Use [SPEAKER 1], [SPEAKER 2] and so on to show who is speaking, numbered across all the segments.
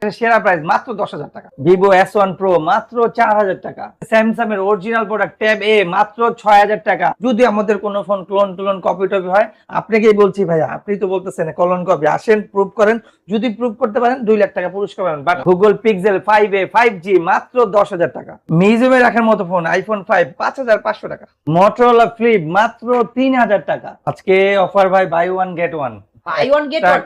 [SPEAKER 1] সেরা প্রাইস মাত্র 10,000 টাকা। ভিভো S1 Pro মাত্র 4,000 টাকা। স্যামসাং এর অরিজিনাল প্রোডাক্ট ট্যাব A মাত্র 6,000 টাকা। যদি আমাদের কোনো ফোন ক্লোন কপি টপি হয়, আপনাকেই বলছি ভাইয়া, আপনি তো বলতেছেন ক্লোন কপি, আসেন প্রুফ করেন। যদি প্রুফ করতে পারেন 2 লাখ টাকা পুরস্কার পাবেন। But Google pixel 5a 5G মাত্র 10,000 টাকা। মিউজিয়ামে রাখার মতো ফোন আইফোন 5 5,500 টাকা। মোটরোলা ফ্লিপ মাত্র 3,000 টাকা। আজকে অফার ভাই বাই ওয়ান গেট ওয়ান।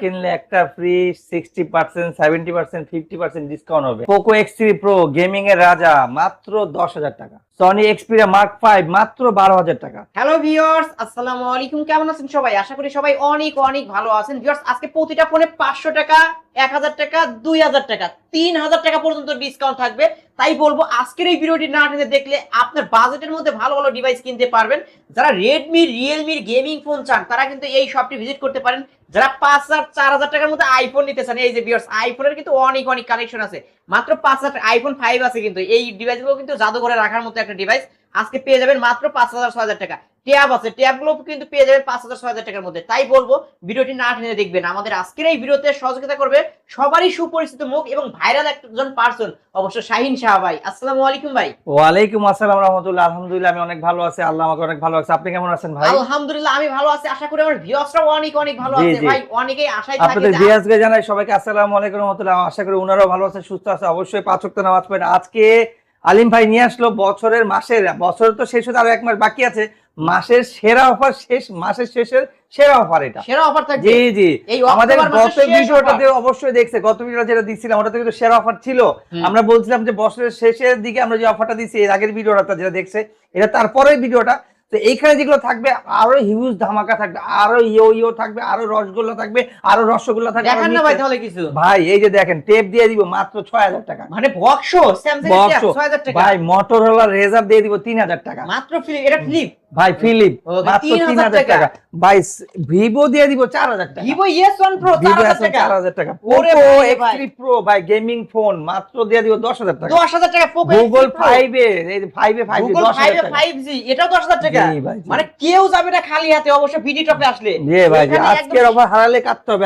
[SPEAKER 1] কিনলে একটা ফ্রি, 60%, 70%, 50% ডিসকাউন্ট হবে। পোকো X3 Pro গেমিং এর রাজা মাত্র 10,000 টাকা। সনি Xperia Mark 5 মাত্র 12,000 টাকা।
[SPEAKER 2] হ্যালো ভিউয়ার্স, আসসালামু আলাইকুম। কেমন আছেন সবাই? আশা করি সবাই অনেক অনেক ভালো আছেন। ভিউয়ার্স, আজকে প্রতিটা ফোনে 500 টাকা, 1000 টাকা, 2000 টাকা, 3000 টাকা পর্যন্ত ডিসকাউন্ট থাকবে। তাই বলবো আজকের এই ভিডিওটি না টেনে দেখলে আপনার বাজেটের মধ্যে ভালো ভালো ডিভাইস কিনতে পারবেন। যারা রেডমি, রিয়েলমির গেমিং ফোন চান তারা কিন্তু এই শপটি ভিজিট করতে পারেন। যারা 5,000 4,000 টাকার মধ্যে আইফোন নিতে চান, এই যে ভিউয়ার্স আইফোনের কিন্তু অনেক অনেক কালেকশন আছে। মাত্র 5,000 আইফোন 5 আছে, কিন্তু এই ডিভাইসগুলো কিন্তু জাদুঘরে রাখার মতো একটা ডিভাইস। আজকে পেয়ে যাবেন মাত্র 5,000 6,000 টাকা। ট্যাব আছে, ট্যাবগুলো কিন্তু পেয়ে যাবেন 5,000 6,000 টাকার মধ্যে। তাই বলবো ভিডিওটি না টেনে দেখবেন। আমাদের আজকের এই ভিডিওতে সহযোগিতা করবে সবারই সুপরিচিত মুখ এবং ভাইরাল একজন পারসন, অবশ্য শাহিন শাহ ভাই। আসসালামু আলাইকুম ভাই।
[SPEAKER 1] ওয়ালাইকুম আসসালাম রাহমাতুল্লাহ। আলহামদুলিল্লাহ আমি অনেক ভালো আছি, আল্লাহ আমাকে অনেক ভালো আছে। আপনি কেমন আছেন ভাই?
[SPEAKER 2] আলহামদুলিল্লাহ আমি ভালো আছি। আশা করি আমার ভিউয়ার্সরাও অনেক অনেক ভালো আছে ভাই। অনেকেই আশায় থাকে
[SPEAKER 1] আপনাদের ভিউয়ার্সকে জানাই সবাইকে আসসালামু আলাইকুম রাহমাতুল্লাহ। আশা করি ওনারাও ভালো আছে, সুস্থ আছে। অবশ্যই 5 ওয়াক্ত নামাজ পড়েন। আজকে আলিম ভাই নিয়ে আসলো বছর তো শেষ হতে আরো 1 মাস বাকি আছে। মাসের সেরা অফার, মাসের শেষের সেরা অফার, এটা
[SPEAKER 2] সেরা অফার থাকবে।
[SPEAKER 1] জি জি, আমাদের গত ভিডিওটাতে অবশ্যই দেখছে, গত ভিডিওটা যেটা দিছিলাম ওটাতে কিন্তু সেরা অফার ছিল। আমরা বলছিলাম যে বছরের শেষের দিকে আমরা যে অফারটা দিছি, এর আগের ভিডিওটা যেটা দেখছে এটা তারপরের ভিডিওটা। তো এইখানে যেগুলো থাকবে আরো হিউজ ধামাকা থাকবে, আরো ইয়ো থাকবে, আরো রসগোল্লা থাকবে, আরো রসগোল্লা থাকবে।
[SPEAKER 2] দেখেন না ভাই তাহলে কিছু।
[SPEAKER 1] ভাই এই যে দেখেন, টেপ দিয়ে দিব মাত্র 6,000 টাকা।
[SPEAKER 2] মানে বক্স স্যামসাং এর ট্যাব 6,000 টাকা।
[SPEAKER 1] ভাই মোটরোলা রেজার দিয়ে দিব 3,000 টাকা
[SPEAKER 2] মাত্র। ফ্লিপ, এটা ফ্লিপ
[SPEAKER 1] ভাই, ফিলিপ মাত্র 3,000 টাকা। ভাই ভিভো দিয়ে দিব 4,000 টাকা।
[SPEAKER 2] ভিভো S1 Pro
[SPEAKER 1] 4,000 টাকা। পোকো X3 Pro ভাই গেমিং ফোন মাত্র দিয়ে দিব 10,000 টাকা।
[SPEAKER 2] 10,000 টাকা। পোকো
[SPEAKER 1] গুগল 5 এ, এই যে 5 এ 5G 10,000 টাকা।
[SPEAKER 2] 5G এটাও 10,000 টাকা। মানে কেউ যাবে না খালি হাতে, অবশ্য ভিডি টপে আসলে।
[SPEAKER 1] জি ভাই, আজকের অফার হারালে কাটতে হবে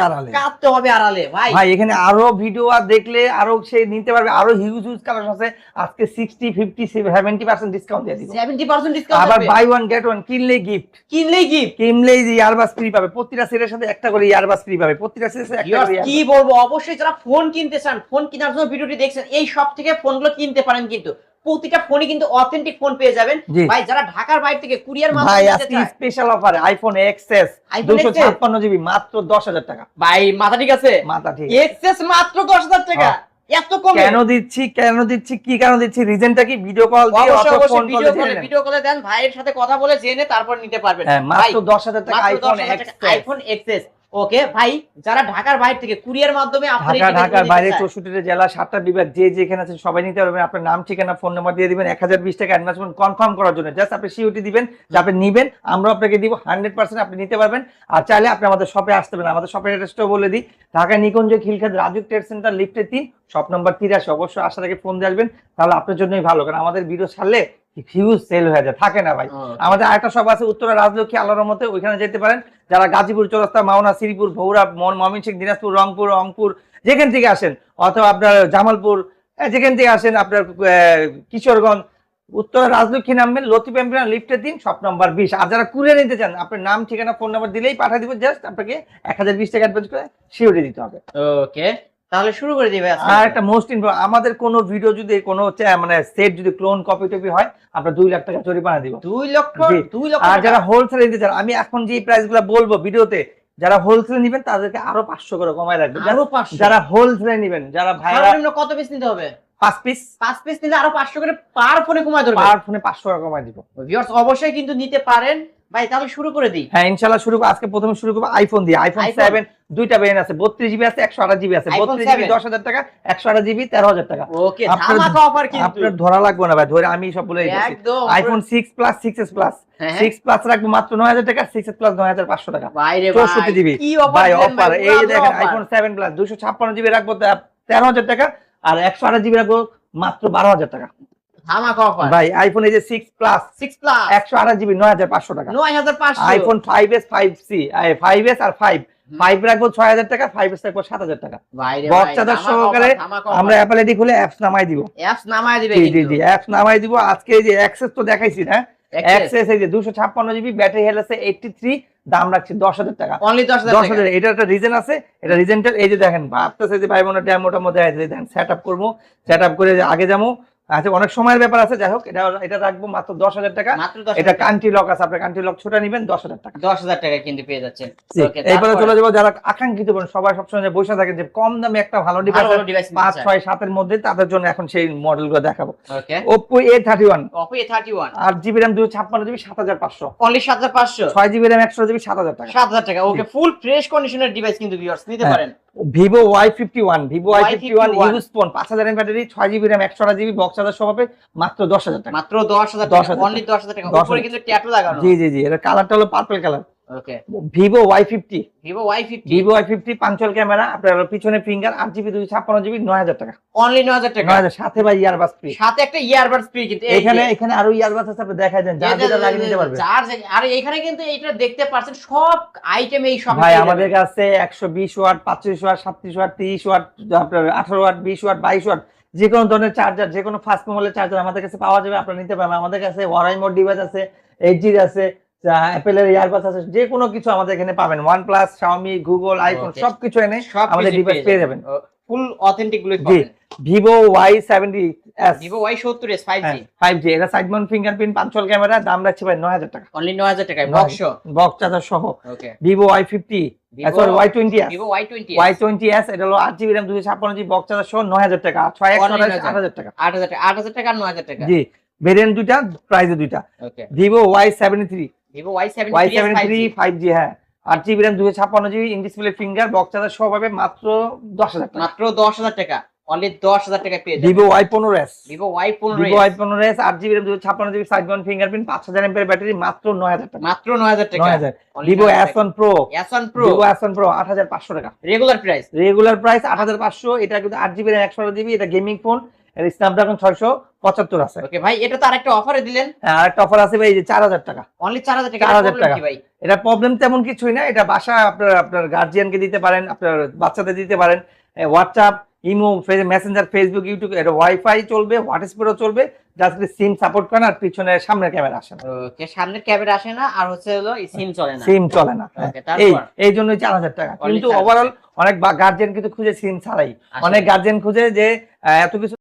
[SPEAKER 1] আড়ালে।
[SPEAKER 2] ভাই
[SPEAKER 1] ভাই এখানে আরো ভিডিও আর দেখলে আরো সে নিতে পারবে, আরো হিউজ কালেকশন আছে। আজকে 60 50 70% ডিসকাউন্ট দিয়ে দিব।
[SPEAKER 2] 70% ডিসকাউন্ট
[SPEAKER 1] আবার বাই ওয়ান গেট ওয়ান, কিনলেই ইয়ারবাস ফ্রি পাবে। প্রতিটা সেটের সাথে একটা করে ইয়ারবাস ফ্রি পাবে। প্রতিটা সেটের সাথে একটা করে।
[SPEAKER 2] কি বলবো, অবশ্যই যারা ফোন কিনতে চান, ফোন কেনার জন্য ভিডিওটি দেখছেন, এই সব থেকে ফোনগুলো কিনতে পারেন। কিন্তু প্রতিটা ফোনই কিন্তু অথেন্টিক ফোন পেয়ে যাবেন ভাই। যারা ঢাকার বাইরে থেকে কুরিয়ার মাধ্যমে নিতে চান,
[SPEAKER 1] special offer iPhone XS 256GB মাত্র 10,000 টাকা।
[SPEAKER 2] ভাই মাথা ঠিক আছে?
[SPEAKER 1] মাথা ঠিক।
[SPEAKER 2] XS মাত্র 10,000 টাকা। এত কম
[SPEAKER 1] কেন দিচ্ছি, কি কারণ দিচ্ছি, রিজনটা কি? ভিডিও কল দিয়ে অথবা ফোন কলে
[SPEAKER 2] ভিডিও কলে দেন, ভাইয়ের সাথে কথা বলে জেনে তারপর নিতে পারবেন।
[SPEAKER 1] মাত্র 10,000 টাকা
[SPEAKER 2] আইফোন XS। ওকে ভাই, যারা ঢাকার বাইরে থেকে কুরিয়ার মাধ্যমে
[SPEAKER 1] ঢাকার বাইরে 64 জেলা 7টা বিভাগ যে যেখানে আছেন সবাই নিতে পারবেন। আপনার নাম, ঠিকানা, ফোন নাম্বার দিয়ে দিবেন। 1020 টাকা অ্যাডভান্স কনফার্ম করার জন্য। জাস্ট আপনি সিওটি দিবেন যে আপনি নিবেন, আমরা আপনাকে দিব। 100% আপনি নিতে পারবেন। আর চাইলে আপনি আমাদের শপে আসতে পারেন। আমাদের শপের অ্যাড্রেসটাও বলে দিই, ঢাকা নিকুঞ্জ খিলখাত রাজুক ট্রেড সেন্টার লিফটে 3, শপ নাম্বার 83। অবশ্যই আসার আগে ফোন দিয়ে আসবেন, তাহলে আপনার জন্যই ভালো। কারণ আমাদের ভিডিও ছাড়লে হিউজ সেল হয়ে যায়, থাকে না ভাই। আমাদের আরেকটা শপ আছে উত্তরা রাজলক্ষ্মী আল্লাহর মতে, ওইখানে যেতে পারেন। যারা গাজীপুর, চৌরাস্তা, মাওনা, শ্রীপুর, ভৌরা, ময়মনসিংহ, দিনাজপুর, রংপুর যেখান থেকে আসেন, অথবা আপনার জামালপুর যেখান থেকে আসেন, আপনার কিশোরগঞ্জ, উত্তরা রাজলক্ষ্মী নামবেন, লতিফ এম্পিয়ান লিফটে 3, শপ নাম্বার 20। আর যারা কুরিয়ার নিতে চান, আপনার নাম, ঠিকানা, ফোন নাম্বার দিলেই পাঠিয়ে দিব। জাস্ট আপনাকে 1020 টাকা অ্যাডভান্স করে সিওটি দিতে হবে।
[SPEAKER 2] ওকে, তাহলে শুরু করে দিই ভাই।
[SPEAKER 1] আর একটা মোস্ট ইম্পর্টেন্ট, আমাদের কোনো ভিডিও যদি কোনো মানে সেট যদি ক্লোন কপি টপি হয়, আমরা 2 লাখ টাকা জরিমানা দিব।
[SPEAKER 2] 2 লক্ষ।
[SPEAKER 1] আর যারা হোলসেল নিতে চান, আমি এখন যে প্রাইসগুলো বলবো ভিডিওতে, যারা হোলসেল নেবেন তাদেরকে আরো 500 করে কমায় রাখবেন। যারা হোলসেল নেবেন, যারা ভাইরা
[SPEAKER 2] কত পিস নিতে হবে?
[SPEAKER 1] 5 পিস
[SPEAKER 2] নিলে আরো 500 করে পার ফোনে কমায় দেব।
[SPEAKER 1] পার ফোনে 500 টাকা কমায় দিব।
[SPEAKER 2] ভিউয়ার্স অবশ্যই কিন্তু নিতে পারেন ভাই। তাহলে শুরু করে দিই।
[SPEAKER 1] হ্যাঁ ইনশাআল্লাহ শুরু। আজকে প্রথমে শুরু করব আইফোন দিয়ে। আইফোন 7 দুইটা ভেরিয়েন্ট আছে, 32GB আছে, 128GB আছে। 32GB 10,000 টাকা, 128GB 13,000 টাকা।
[SPEAKER 2] ওকে, ধামাকা অফার কিন্তু।
[SPEAKER 1] আপনার ধরা লাগবে না ভাই, ধরে আমি সব বলে দিচ্ছি। IPhone 6 plus 6s plus 6 plus রাখবো মাত্র 9,000 টাকা, 6s প্লাস 9,500 টাকা। 64GB ভাই অফার। এই দেখেন আইফোন 7 প্লাস 256GB রাখবো 13,000 টাকা, আর 128GB রাখবো মাত্র 12,000 টাকা। ভাই আইফোন এই যে 6 প্লাস 128GB 9,500 টাকা।
[SPEAKER 2] 9,500।
[SPEAKER 1] আইফোন 5s 5c 5s আর 5 5 রাখবো 6000 টাকা, 5 রাখবো 7000 টাকা।
[SPEAKER 2] ভাই রে
[SPEAKER 1] বক্স
[SPEAKER 2] ভাই,
[SPEAKER 1] চাদর
[SPEAKER 2] ধামাকা
[SPEAKER 1] সহকারে
[SPEAKER 2] offer, ধামাকা
[SPEAKER 1] আমরা
[SPEAKER 2] offer।
[SPEAKER 1] অ্যাপলে খুলে অ্যাপস নামাই দিব।
[SPEAKER 2] অ্যাপস নামায় দিবে
[SPEAKER 1] জি জি
[SPEAKER 2] কিন্তু।
[SPEAKER 1] জি, অ্যাপস নামাই দিব। আজকে এই যে অ্যাক্সেস তো দেখাইছি না,
[SPEAKER 2] Access।
[SPEAKER 1] অ্যাক্সেস এই যে 256 জিবি, ব্যাটারি হেলথ আছে 83, দাম রাখছি 10000 টাকা।
[SPEAKER 2] অনলি 10,000 টাকা।
[SPEAKER 1] 10,000। এটা একটা রিজন আছে, এটা রিজনটা এই যে দেখেন ভাবতেছে যে ভাই বোনের ডেমোটার মধ্যে আছে, দেখেন সেটআপ করব, সেটআপ করে যে আগে যাবো। আচ্ছা অনেক সময়ের ব্যাপার আছে, যাই হোক এটা রাখবো মাত্র 10,000 টাকা।
[SPEAKER 2] মাত্র 10,000
[SPEAKER 1] এটা
[SPEAKER 2] টাকা।
[SPEAKER 1] কান্ট্রি লক আছে, আপনি কান্ট্রি লক ছোটা নেবেন 10,000 টাকা।
[SPEAKER 2] 10,000 টাকা কিন্তু পেয়ে যাচ্ছেন।
[SPEAKER 1] জি,
[SPEAKER 2] ওকে,
[SPEAKER 1] এরপরে চলে যাবো যারা আকাঙ্ক্ষিত করেন, সবাই সবসময় যে বসে থাকেন যে কম দামে একটা ভালো ডিভাইস
[SPEAKER 2] ভালো ডিভাইস
[SPEAKER 1] 5, 6, 7 এর মধ্যে, তাদের জন্য এখন সেই মডেলগুলো দেখাবো।
[SPEAKER 2] ওকে,
[SPEAKER 1] Oppo A31,
[SPEAKER 2] Oppo A31
[SPEAKER 1] 8GB RAM 256GB 7500,
[SPEAKER 2] only 7,500।
[SPEAKER 1] 6GB RAM 128GB 7000 টাকা।
[SPEAKER 2] 7,000 টাকা। ওকে, ফুল ফ্রেশ কন্ডিশনের ডিভাইস কিন্তু ভিউয়ার্স নিতে
[SPEAKER 1] হ্যাঁ।
[SPEAKER 2] পারেন।
[SPEAKER 1] Vivo Y51, Vivo Y51
[SPEAKER 2] Y51
[SPEAKER 1] use phone, 5000 mAh battery, 6GB RAM 128GB, box charger সহ পাবে মাত্র 10,000 টাকা।
[SPEAKER 2] মাত্র 10,000 টাকা,
[SPEAKER 1] 10,000
[SPEAKER 2] অনলি 10,000 টাকা।
[SPEAKER 1] 10,000
[SPEAKER 2] উপরে কিন্তু ট্যাটু লাগানো।
[SPEAKER 1] জি জি জি, এর কালারটা হলো পার্পল কালার।
[SPEAKER 2] ওকে,
[SPEAKER 1] Vivo Y50,
[SPEAKER 2] Vivo Y50
[SPEAKER 1] Vivo Y50 punctual camera, আপনার হলো পিছনে ফিঙ্গার, 8GB 256GB 9000 টাকা।
[SPEAKER 2] অনলি 9,000 টাকা।
[SPEAKER 1] 9000 সাথে ভাই ইয়ারবাস ফ্রি।
[SPEAKER 2] সাথে একটা ইয়ারবাডস ফ্রি কিন্তু। এই
[SPEAKER 1] এখানে
[SPEAKER 2] যে-
[SPEAKER 1] এখানে আরো ইয়ারবাস আছে, আপনি দেখাই দেন, যা যেটা লাগিয়ে নিতে পারবে।
[SPEAKER 2] আর এখানে কিন্তু এটা দেখতে পাচ্ছেন সব আইটেম এই সব
[SPEAKER 1] ভাই আমাদের কাছে 120 ওয়াট, 35 ওয়াট, 37 ওয়াট, 30 ওয়াট, আপনার 18 ওয়াট, 20 ওয়াট, 22 ওয়াট, যে কোনো ধরনের চার্জার, যে কোনো ফাস্ট মোবাইলের চার্জার আমাদের কাছে পাওয়া যাবে, আপনারা নিতে পারবেন। আমাদের কাছে ওয়ারাইমোড ডিভাইস আছে, এইচজি আছে, অ্যাপেলের ইয়ারবাস আছে, যে কোনো কিছু আমাদের এখানে পাবেন। OnePlus, Xiaomi, Google, iPhone
[SPEAKER 2] Okay.
[SPEAKER 1] সবকিছু এনে
[SPEAKER 2] সব
[SPEAKER 1] আমাদের ডিভাইস পেয়ে যাবেন।
[SPEAKER 2] ফুল অথেন্টিক গুলো
[SPEAKER 1] জি,
[SPEAKER 2] পাবেন।
[SPEAKER 1] Vivo Y70s,
[SPEAKER 2] Vivo Y70s 5G
[SPEAKER 1] 5G, এটা side Mount fingerprint punctual camera, দাম রাখছি ভাই 9000 টাকা।
[SPEAKER 2] অনলি 9,000 টাকায় বক্স।
[SPEAKER 1] বক্স চার্জার সহ।
[SPEAKER 2] ওকে,
[SPEAKER 1] Vivo Y50, sorry Y20s,
[SPEAKER 2] Vivo Y20
[SPEAKER 1] Y20s, এটা হলো 8GB RAM 256GB, box charger সহ 9000 টাকা। 6 8000 টাকা।
[SPEAKER 2] 8,000 টাকা, 8,000 টাকা আর 9,000 টাকা।
[SPEAKER 1] জি, ভেরিয়েন্ট দুইটা, প্রাইস দুইটা।
[SPEAKER 2] ওকে,
[SPEAKER 1] Vivo Y73,
[SPEAKER 2] Vivo Y73
[SPEAKER 1] Y73 5G, হ্যাঁ 8GB RAM 256GB, in display finger, box charger সহ পাবে মাত্র 10,000 টাকা।
[SPEAKER 2] মাত্র 10,000 টাকা, অনলি 10,000 টাকা পেয়ে যাবেন।
[SPEAKER 1] Vivo Y15s,
[SPEAKER 2] Vivo Y15
[SPEAKER 1] Vivo Y15s 8GB RAM 256GB, side Mount fingerprint, 5000 mAh battery, মাত্র 9000 টাকা।
[SPEAKER 2] মাত্র 9,000 টাকা।
[SPEAKER 1] 9000।
[SPEAKER 2] Only
[SPEAKER 1] Vivo
[SPEAKER 2] 9,000 টাকা।
[SPEAKER 1] S1 Pro,
[SPEAKER 2] S1 Pro
[SPEAKER 1] Vivo S1 Pro 8500 টাকা।
[SPEAKER 2] Regular price.
[SPEAKER 1] Regular price 8500। এটা কিন্তু 8GB RAM 128GB, এটা গেমিং ফোন, এর স্ন্যাপড্রাগন 675 আছে।
[SPEAKER 2] ওকে ভাই, এটা তো আরেকটা অফারে দিলেন।
[SPEAKER 1] আর একটা অফার আছে ভাই, এই যে 4000 টাকা।
[SPEAKER 2] অনলি 4,000 টাকা।
[SPEAKER 1] 4,000
[SPEAKER 2] প্রবলেম
[SPEAKER 1] টাকা।
[SPEAKER 2] কি ভাই?
[SPEAKER 1] এটা প্রবলেম তেমন কিছুই না, এটা বাসা আপনার গার্জিয়ানকে দিতে পারেন, আপনার বাচ্চাদের দিতে পারেন। WhatsApp, imo, Messenger, Facebook, YouTube, এটা ওয়াইফাই চলবে, হোয়াটসঅ্যাপও চলবে, জাস্ট সিম সাপোর্ট করে না, আর পিছনে সামনের ক্যামেরা আসে না।
[SPEAKER 2] ওকে, সামনের ক্যামেরা আসে না, আর হচ্ছে হলো সিম চলে না।
[SPEAKER 1] সিম চলে না।
[SPEAKER 2] Okay, তারপর?
[SPEAKER 1] এই জন্যই 4000 টাকা।
[SPEAKER 2] Only
[SPEAKER 1] কিন্তু
[SPEAKER 2] 4000
[SPEAKER 1] ওভারঅল অনেক গার্জিয়ান কিন্তু খুঁজে সিম ছাড়াই,
[SPEAKER 2] আসলে।
[SPEAKER 1] অনেক গার্জিয়ান খুঁজে যে এত কিছু